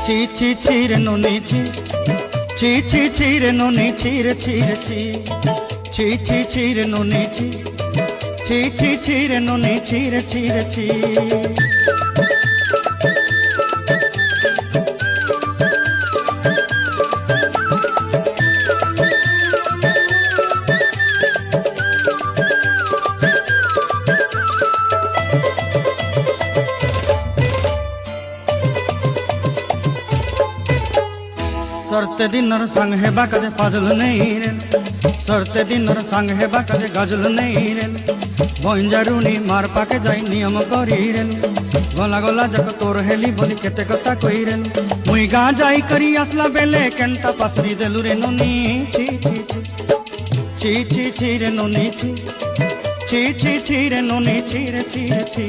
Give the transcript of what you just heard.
ছি ছি ছি রে নুনি ছি ছি ছি ছি রে নুনি ছি রে ছি রে ছি ছি ছি ছি রে নুনি ছি ছি ছি ছি রে নুনি ছি রে ছি রে ছি। सरते दिनर संग हेबा काजे पाजल नहीं रे सरते दिनर संग हेबा काजे गजल नहीं रे बंजारुनी मार पाके जाई नियम करी रे गला गला जक तोर हेली बोली केते कथा कई रे मुई गा जाई करी असला बेले केंता पासरी देलु रे नुनी छी छी छी छी छी रे नुनी छी छी छी छी रे नुनी छी रे छी रे छी।